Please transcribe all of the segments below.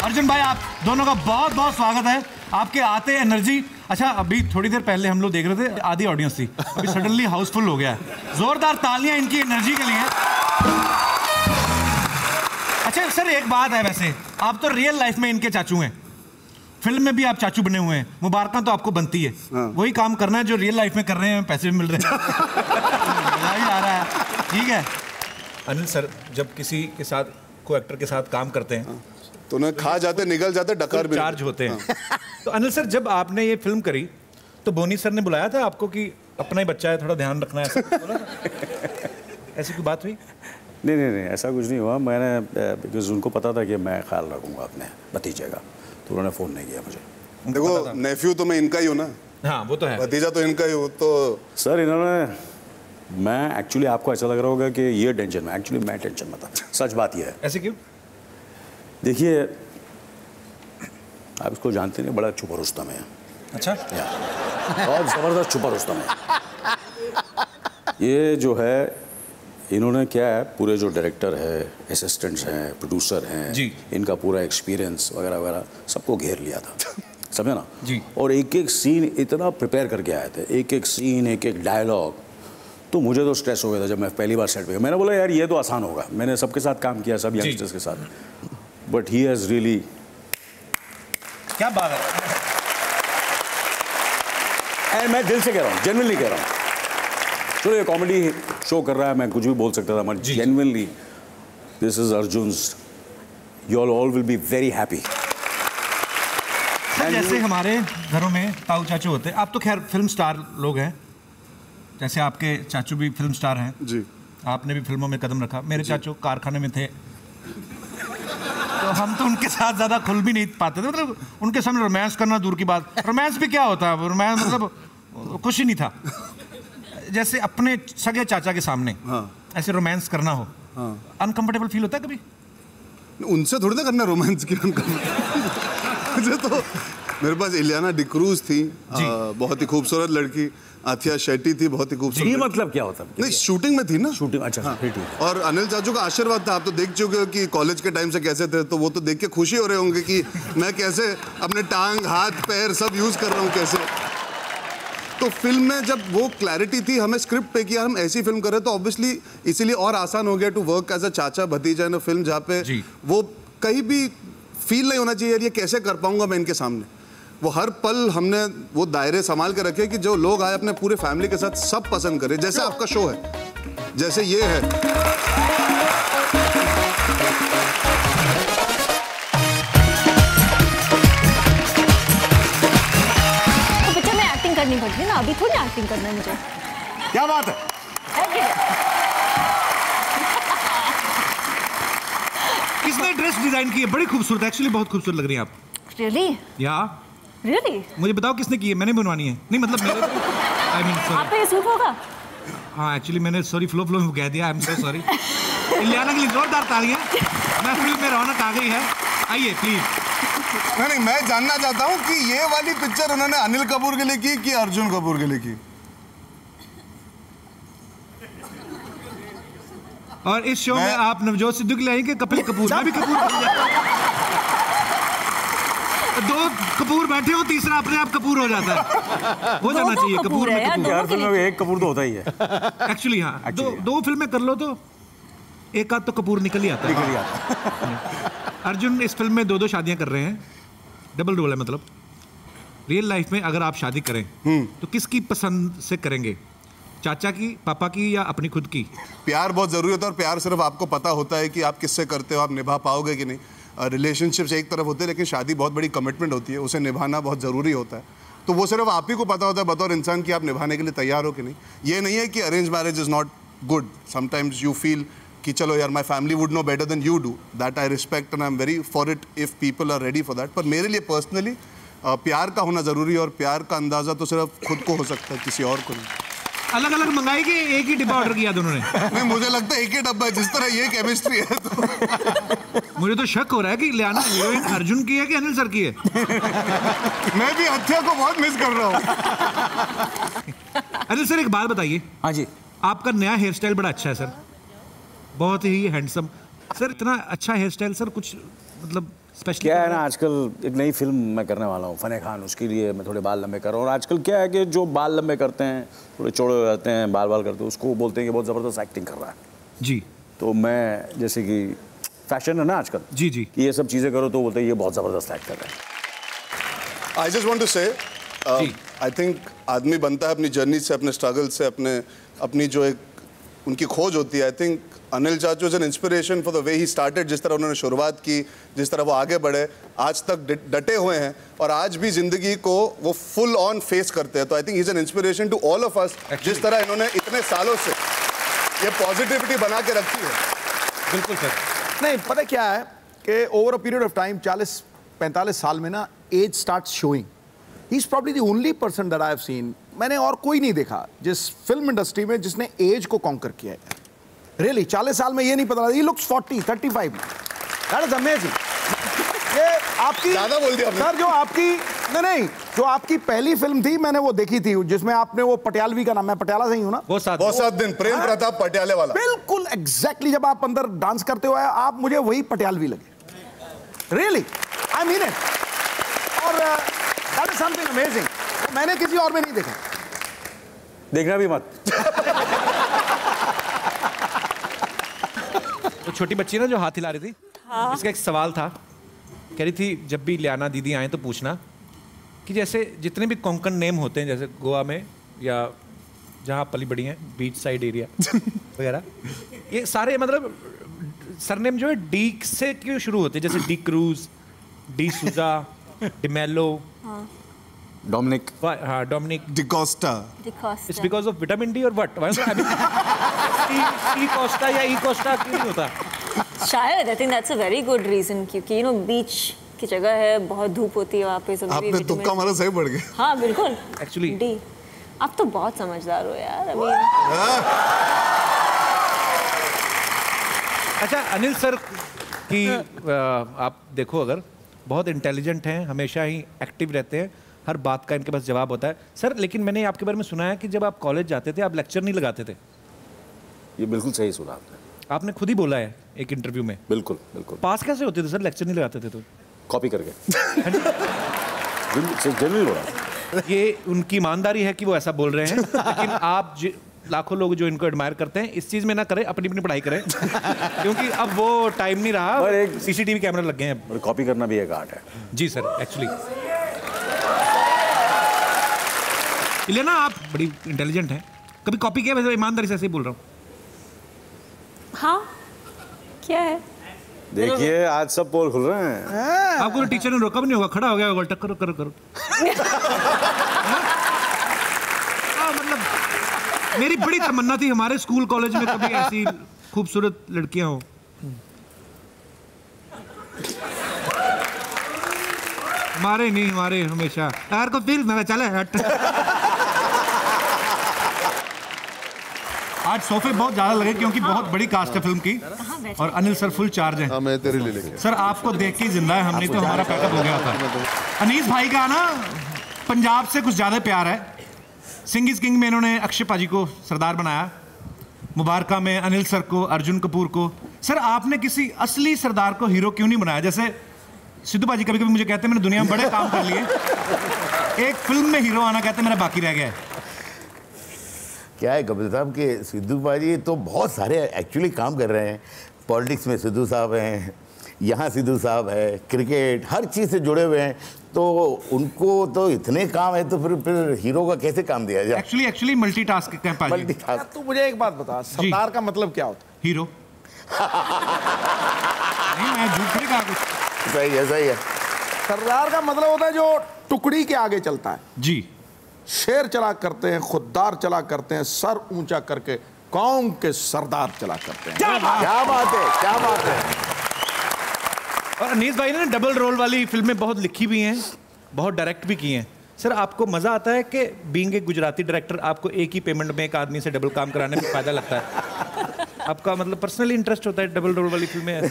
अर्जुन भाई, आप दोनों का बहुत बहुत स्वागत है। आपके आते एनर्जी। अच्छा, अभी थोड़ी देर पहले हम लोग देख रहे थे, आधी ऑडियंस थी, अभी सडनली हाउसफुल हो गया है। जोरदार तालियां इनकी एनर्जी के लिए। अच्छा सर, एक बात है, वैसे आप तो रियल लाइफ में इनके चाचू हैं, फिल्म में भी आप चाचू बने हुए हैं, मुबारक तो आपको बनती है। वही काम करना है जो रियल लाइफ में कर रहे हैं, पैसे भी मिल रहे हैं। मजा भी आ रहा है। ठीक है अनिल सर, जब किसी के साथ को एक्टर के साथ काम करते हैं तो उन्हें खा जाते, निगल जाते, डकार भी चार्ज होते हैं। तो अनिल सर, जब आपने ये फिल्म करी तो बोनी सर ने बुलाया था आपको कि अपना ही बच्चा है, थोड़ा ध्यान रखना है, ऐसी कोई बात हुई? नहीं, ऐसा कुछ नहीं हुआ। मैंने बिकॉज उनको पता था कि मैं ख्याल रखूंगा अपने भतीजे का, तो उन्होंने फ़ोन नहीं किया मुझे। देखो, नेफ्यू तो मैं इनका ही हूँ ना। हाँ वो तो है। भतीजा तो इनका ही हूँ। तो सर इन्होंने, मैं एक्चुअली, आपको ऐसा लग रहा होगा कि ये टेंशन में, एक्चुअली मैं टेंशन में था। सच बात ये है। ऐसे क्यों? देखिए, आप इसको जानते नहीं, बड़ा छुपा रुस्तम है। अच्छा, बहुत ज़बरदस्त छुपा रुस्तम है। ये जो है, इन्होंने क्या है, पूरे जो डायरेक्टर है, असिस्टेंट्स हैं, प्रोड्यूसर हैं जी, इनका पूरा एक्सपीरियंस वगैरह वगैरह सबको घेर लिया था। समझे ना जी। और एक एक सीन इतना प्रिपेयर करके आए थे, एक एक सीन, एक एक डायलॉग। तो मुझे तो स्ट्रेस हो गया था जब मैं पहली बार सेट पे गया। मैंने बोला यार ये तो आसान होगा, मैंने सबके साथ काम किया, सब यंगस्टर्स के साथ, बट ही हैज़ रियली, क्या बात है। एंड मैं दिल से कह रहा हूँ, जेन्युइनली कह रहा हूँ। चलो ये कॉमेडी शो कर रहा है, मैं कुछ भी बोल सकता था, but genuinely this is Arjun's, you all will be very happy. जैसे हमारे घरों में ताऊ चाचू होते हैं, आप तो खैर फिल्म स्टार लोग हैं, जैसे आपके चाचू भी फिल्म स्टार हैं जी, आपने भी फिल्मों में कदम रखा। मेरे चाचू कारखाने में थे, तो हम तो उनके साथ ज़्यादा खुल भी नहीं पाते थे, मतलब उनके सामने रोमांस करना दूर की बात। रोमांस भी क्या होता है, रोमांस मतलब कुछ ही नहीं था। जैसे अपने सगे चाचा के सामने ऐसे रोमांस करना हो, अनकंफर्टेबल फील होता है कभी? उनसे थोड़ी ना करना रोमांस की। मुझे तो, मेरे पास इलियाना डिक्रूज थी, बहुत ही खूबसूरत लड़की। आथिया शेट्टी थी, बहुत ही खूबसूरत। ये मतलब क्या होता है? नहीं, शूटिंग में थी ना। शूटिंग, अच्छा हाँ। और अनिल चाचू का आशीर्वाद था। आप तो देख चुके हो कि कॉलेज के टाइम से कैसे थे, तो वो तो देख के खुशी हो रहे होंगे कि मैं कैसे अपने टांग, हाथ, पैर सब यूज कर रहा हूँ कैसे। तो फिल्म में जब वो क्लैरिटी थी, हमें स्क्रिप्ट पे किया, हम ऐसी फिल्म कर रहे, तो ऑब्वियसली इसीलिए और आसान हो गया टू वर्क एज अ चाचा भतीजा इन अ फिल्म, जहाँ पे वो कहीं भी फील नहीं होना चाहिए यार ये कैसे कर पाऊंगा मैं इनके सामने। वो हर पल हमने वो दायरे संभाल के रखे कि जो लोग आए अपने पूरे फैमिली के साथ सब पसंद करें, जैसे आपका शो है, जैसे ये है। तो बच्चा, मैं एक्टिंग करनी पड़ती ना, अभी थोड़ी एक्टिंग करना है मुझे। क्या बात है? किसने ड्रेस डिजाइन की है? बड़ी खूबसूरत, एक्चुअली बहुत खूबसूरत लग रही है आप। Really? या Really? मुझे बताओ किसने की है, मैंने बनवानी है। नहीं मतलब मेरे, I mean, आपका ये सूट होगा? हाँ एक्चुअली मैंने सॉरी फ्लो में कह दिया, I am so sorry. Ileana के लिए जोरदार तालियां। मैं फिल्म में रौनक आ गई है, आइए प्लीज। नहीं, मैं जानना चाहता हूँ कि ये वाली पिक्चर उन्होंने अनिल कपूर के लिए की कि अर्जुन कपूर के लिए की? और इस शो में आप नवजोत सिद्धू के लिए आएंगे, कपिल कपूर? मैं भी कपूर दो कपूर बैठे हो, तीसरा अपने आप कपूर हो जाता है। हो जाना चाहिए कपूर में कपूर। यार फिल्म में एक कपूर तो होता ही है एक्चुअली। हाँ, दो फिल्में कर लो तो एक आध तो कपूर निकल ही आता है। अर्जुन इस फिल्म में दो शादियां कर रहे हैं, डबल रोल है। मतलब रियल लाइफ में अगर आप शादी करें तो किसकी पसंद से करेंगे, चाचा की, पापा की, या अपनी खुद की? प्यार बहुत जरूरी होता है, और प्यार सिर्फ आपको पता होता है कि आप किससे करते हो, आप निभा पाओगे कि नहीं। रिलेशनशिप्स एक तरफ होते हैं, लेकिन शादी बहुत बड़ी कमिटमेंट होती है, उसे निभाना बहुत ज़रूरी होता है। तो वो सिर्फ आप ही को पता होता है बतौर इंसान कि आप निभाने के लिए तैयार हो कि नहीं। ये नहीं है कि arrange marriage is not good, sometimes you feel कि चलो यार my family would know better than you do, that I respect and I am very for it if people are ready for that. पर मेरे लिए personally प्यार का होना ज़रूरी है, और प्यार का अंदाज़ा तो सिर्फ खुद को हो सकता है, किसी और को नहीं। अलग अलग मंगाई कि एक ही डिब्बा ऑर्डर किया दोनों ने? नहीं, मुझे लगता है एक ही डब्बा है, जिस तरह ये केमिस्ट्री है। तो मुझे तो शक हो रहा है कि इलियाना हीरोइन अर्जुन की है कि अनिल सर की है। मैं भी हत्या को बहुत मिस कर रहा हूँ। अनिल सर एक बात बताइए। हाँ जी। आपका नया हेयर स्टाइल बड़ा अच्छा है सर, बहुत ही हैंडसम। सर इतना अच्छा हेयर स्टाइल सर कुछ मतलब स्पेशल क्या है ना, आजकल एक नई फिल्म मैं करने वाला हूँ, फने खान, उसके लिए मैं थोड़े बाल लंबे कर रहा हूँ। और आजकल क्या है कि जो बाल लंबे करते हैं, थोड़े चौड़े हो जाते हैं, बाल करते हैं, उसको बोलते हैं कि बहुत ज़बरदस्त एक्टिंग कर रहा है। जी। तो मैं, जैसे कि फैशन है ना आजकल, जी जी, ये सब चीज़ें करो तो बोलते हैं ये बहुत ज़बरदस्त एक्ट कर रहा है। आई जस्ट वॉन्ट टू से, आई थिंक आदमी बनता है अपनी जर्नी से, अपने स्ट्रगल से, अपनी जो एक उनकी खोज होती है। आई थिंक अनिल चाचू is an inspiration for the way he started, जिस तरह उन्होंने शुरुआत की, जिस तरह वो आगे बढ़े, आज तक डटे हुए हैं और आज भी जिंदगी को वो फुल ऑन फेस करते हैं। तो I think he is an inspiration to all of us, जिस तरह इन्होंने इतने सालों से ये पॉजिटिविटी बना के रखी है। बिल्कुल सर। नहीं, पता क्या है कि over a period of time 40-45 साल में ना age start showing. He is probably the only person that I have seen, मैंने और कोई नहीं देखा जिस फिल्म इंडस्ट्री में जिसने एज को कॉन्कर किया है। रियली 40 साल में ये नहीं पता, he looks 40-35। That is amazing. ये आपकी ज्यादा बोल दिया सर, जो आपकी नहीं, जो आपकी पहली फिल्म थी मैंने वो देखी थी, जिसमें आपने वो पटियालवी का नाम, मैं पटियाला से ही हूँ ना, बहुत सात दिन, प्रेम प्रताप पटियाले वाला। बिल्कुल एग्जैक्टली, जब आप अंदर डांस करते हुए आप मुझे वही पटियालवी लगे। Really, I mean it. और दैट इज समथिंग अमेजिंग, मैंने किसी और में नहीं देखा। देखना भी मत। तो छोटी बच्ची ना जो हाथ हिला रही थी, इसका एक सवाल था, कह रही थी जब भी लियाना दीदी आए तो पूछना कि जैसे जितने भी कोंकण नेम होते हैं, जैसे गोवा में या जहाँ पली बड़ी हैं, बीच साइड एरिया वगैरह, ये सारे मतलब सरनेम जो है डी से क्यों शुरू होते हैं? जैसे D'Cruz, D'Souza, D'Mello, Dominic, हाँ Dominic, D'Costa. It's because of vitamin D और व्हाट? टी कोस्टा या ई कोस्टा क्यों नहीं होता? शायद I think that's a very good reason, क्योंकि यू नो बीच की जगह है, बहुत धूप होती है वहाँ पे। आपने तुक्का मारा, सही पड़ गया। हाँ बिल्कुल, एक्चुअली डी। आप तो बहुत समझदार हो यार अभी। अच्छा अनिल सर की आप देखो, अगर बहुत इंटेलिजेंट हैं, हमेशा ही एक्टिव रहते हैं, हर बात का इनके पास जवाब होता है सर। लेकिन मैंने आपके बारे में सुना है कि जब आप कॉलेज जाते थे आप लेक्चर नहीं लगाते थे। ये बिल्कुल सही सुना आपने, आपने खुद ही बोला है एक इंटरव्यू में। बिल्कुल बिल्कुल। पास कैसे होते थे सर, लेक्चर नहीं लगाते थे तो? कॉपी करके। जनरली बोला। ये उनकी ईमानदारी है कि वो ऐसा बोल रहे हैं, लेकिन आप लाखों लोग जो इनको एडमायर करते हैं इस चीज़ में ना करें, अपनी अपनी पढ़ाई करें, क्योंकि अब वो टाइम नहीं रहा और एक सीसीटीवी कैमरा लग गए हैं। कॉपी करना भी एक आर्ट है। जी सर, एक्चुअली लेना आप बड़ी इंटेलिजेंट हैं, कभी कॉपी किया? वैसे ईमानदारी से ऐसे ही बोल रहा हूँ। हाँ क्या है? देखिए आज सब पोल खुल रहे हैं। आपको तो टीचर ने रोका भी नहीं होगा, खड़ा हो गया होगा, टक करो करो करो। मतलब मेरी बड़ी तमन्ना थी हमारे स्कूल कॉलेज में कभी ऐसी खूबसूरत लड़कियां हो। हमारे नहीं, हमारे हमेशा यार को फिर मेरा चले हट। आज सोफे बहुत ज्यादा लगे क्योंकि बहुत बड़ी कास्ट है फिल्म की और अनिल सर फुल चार्ज है। मैं तेरे लिए लेके सर आपको देख के ही जिंदा है, हमने तो हमारा पैकअप हो गया था। अनीस भाई का ना पंजाब से कुछ ज्यादा प्यार है। सिंह इज किंग में इन्होंने अक्षय पाजी को सरदार बनाया, मुबारका में अनिल सर को, अर्जुन कपूर को। सर आपने किसी असली सरदार को हीरो क्यों नहीं बनाया? जैसे सिद्धू पाजी कभी कभी मुझे कहते हैं मैंने दुनिया में बड़े काम कर लिए, एक फिल्म में हीरो आना कहते हैं मेरा बाकी रह गया है। क्या है कपिल साहब के सिद्धू पाजी तो बहुत सारे एक्चुअली काम कर रहे हैं। पॉलिटिक्स में सिद्धू साहब हैं, यहाँ सिद्धू साहब है, क्रिकेट हर चीज़ से जुड़े हुए हैं, तो उनको तो इतने काम है, तो फिर हीरो का कैसे काम दिया जाए? एक्चुअली मल्टीटास्क कह पाजी। मल्टीटास्क। तू मुझे एक बात बता, सरदार का मतलब क्या होता है? हीरो। नहीं मैं झूठ नहीं कहा कुछ। सही है, सही है। सरदार का मतलब होता है जो टुकड़ी के आगे चलता है। जी। शेर चला करते हैं, खुददार चला करते हैं, सर ऊंचा करके कौम के सरदार चला करते हैं। क्या बात है, क्या बात है। और अनीस भाई ने डबल रोल वाली फिल्में बहुत लिखी भी हैं, बहुत डायरेक्ट भी की हैं। सर आपको मजा आता है कि बीइंग एक गुजराती डायरेक्टर आपको एक ही पेमेंट में एक आदमी से डबल काम कराने में फायदा लगता है? आपका मतलब पर्सनली इंटरेस्ट होता है डबल रोल वाली फिल्में?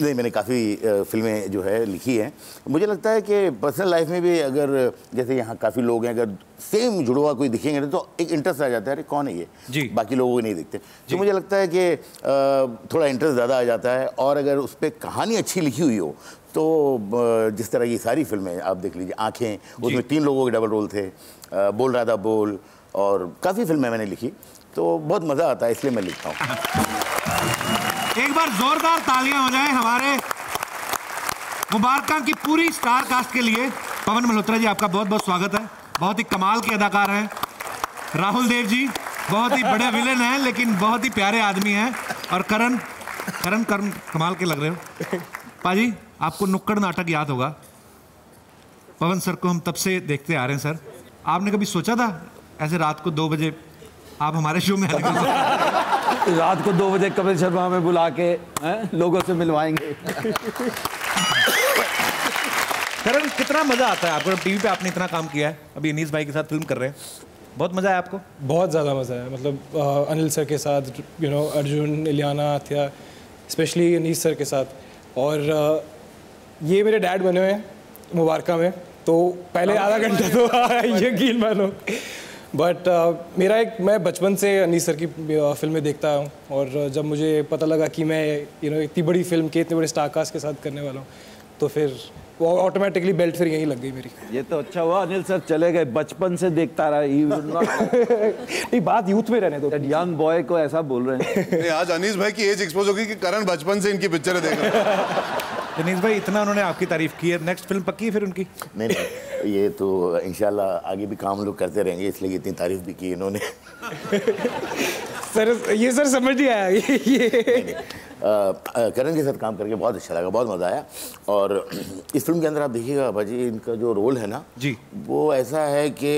नहीं, मैंने काफ़ी फिल्में जो है लिखी हैं। मुझे लगता है कि पर्सनल लाइफ में भी अगर जैसे यहाँ काफ़ी लोग हैं, अगर सेम जुड़वा कोई दिखेंगे तो एक इंटरेस्ट आ जाता है, अरे कौन है ये जी, बाकी लोगों को नहीं दिखते। तो मुझे लगता है कि थोड़ा इंटरेस्ट ज़्यादा आ जाता है। और अगर उस पर कहानी अच्छी लिखी हुई हो तो जिस तरह की सारी फिल्में आप देख लीजिए, आँखें, उसमें 3 लोगों के डबल रोल थे, बोल रहा था बोल, और काफ़ी फिल्में मैंने लिखी, तो बहुत मज़ा आता है, इसलिए मैं लिखता हूँ। एक बार जोरदार तालियां हो जाएं हमारे मुबारका की पूरी स्टार कास्ट के लिए। पवन मल्होत्रा जी, आपका बहुत बहुत स्वागत है। बहुत ही कमाल के अदाकार हैं। राहुल देव जी बहुत ही बड़े विलेन हैं लेकिन बहुत ही प्यारे आदमी हैं। और करण कमाल के लग रहे हो। पाजी, आपको नुक्कड़ नाटक याद होगा, पवन सर को हम तब से देखते आ रहे हैं। सर, आपने कभी सोचा था ऐसे रात को 2 बजे आप हमारे शो में आने रात को 2 बजे कपिल शर्मा में बुला के लोगों से मिलवाएंगे? करण, कितना मजा आता है आपको? टीवी पे आपने इतना काम किया है, अभी अनीस भाई के साथ फिल्म कर रहे हैं, बहुत मजा आया आपको? बहुत ज़्यादा मजा आया। मतलब अनिल सर के साथ, अर्जुन, इलियाना, आथिया, स्पेशली अनीस सर के साथ। और ये मेरे डैड बने हुए हैं मुबारका में, तो पहले आधा घंटा तो यकीन मानो। बट मैं बचपन से अनीस सर की फिल्में देखता हूँ, और जब मुझे पता लगा कि मैं इतनी बड़ी फिल्म के इतने बड़े स्टार कास्ट के साथ करने वाला हूँ, तो फिर वो ऑटोमेटिकली बेल्ट फिर यहीं लग गई मेरी। ये तो अच्छा हुआ अनिल सर चले गए, बचपन से देखता रहा। नहीं, बात यूथ में रहने दो। यंग बॉय को ऐसा बोल रहे हैं। आज अनीस भाई की एज एक्सपोज होगी कि करण बचपन से इनकी पिक्चरें देख रहे हैं। अनीस भाई, इतना उन्होंने आपकी तारीफ की है, नेक्स्ट फिल्म पक्की है फिर उनकी? नहीं, ये तो इंशाल्लाह आगे भी काम लोग करते रहेंगे, इसलिए इतनी तारीफ भी की इन्होंने। सर, ये सर समझ नहीं आया ये। करण के साथ काम करके बहुत अच्छा लगा, बहुत मज़ा आया। और इस फिल्म के अंदर आप देखिएगा भाजी, इनका जो रोल है ना जी, वो ऐसा है कि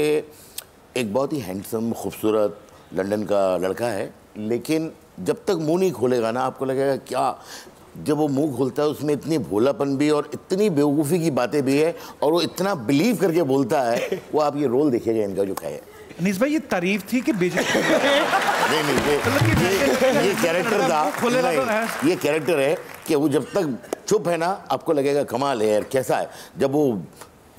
एक बहुत ही हैंडसम, खूबसूरत लंदन का लड़का है, लेकिन जब तक मुंह नहीं खोलेगा ना, आपको लगेगा क्या, जब वो मुंह खोलता है उसमें इतनी भोलापन भी और इतनी बेवकूफ़ी की बातें भी है, और वो इतना बिलीव करके बोलता है। वो आप ये रोल देखिएगा इनका जो है। अनीस भाई, ये तारीफ थी कि बेइज्जती? नहीं, ये कैरेक्टर था, ये कैरेक्टर है कि वो जब तक चुप है ना, आपको लगेगा कमाल है यार, कैसा है। जब वो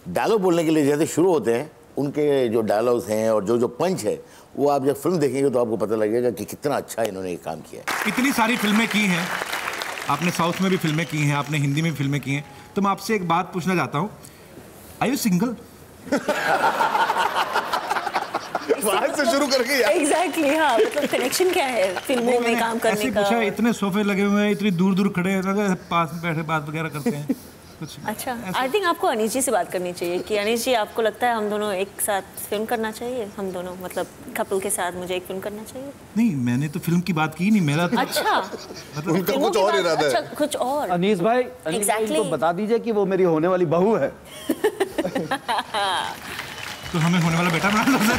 डायलॉग बोलने के लिए जैसे शुरू होते हैं, उनके जो डायलॉग्स हैं और जो पंच है, वो आप जब फिल्म देखेंगे तो आपको पता लगेगा कि कितना अच्छा इन्होंने ये काम किया है। इतनी सारी फिल्में की हैं आपने, साउथ में भी फिल्में की हैं आपने, हिंदी में भी फिल्में की हैं, तो मैं आपसे एक बात पूछना चाहता हूँ, आर यू सिंगल? वहाँ से शुरू करके यार। Exactly, हाँ, मतलब कनेक्शन क्या है फिल्मों में काम करने का? पूछा, इतने सोफे लगे हुए हैं, इतनी दूर दूर खड़े हैं, पास में बैठे बात वगैरह करते हैं कुछ? अच्छा, आई थिंक आपको अनीस जी से बात करनी चाहिए कि अनीस जी, आपको लगता है हम दोनों एक साथ फिल्म करना चाहिए? हम दोनों मतलब कपल के साथ मुझे एक फिल्म करना चाहिए? नहीं, मैंने तो फिल्म की बात की नहीं, मेरा तो अच्छा, मतलब उनका कुछ और इरादा है। अच्छा, कुछ और। अनीस भाई, इनको बता दीजिए कि वो मेरी होने वाली बहू है। तो हमें होने वाला बेटा बना लो सर।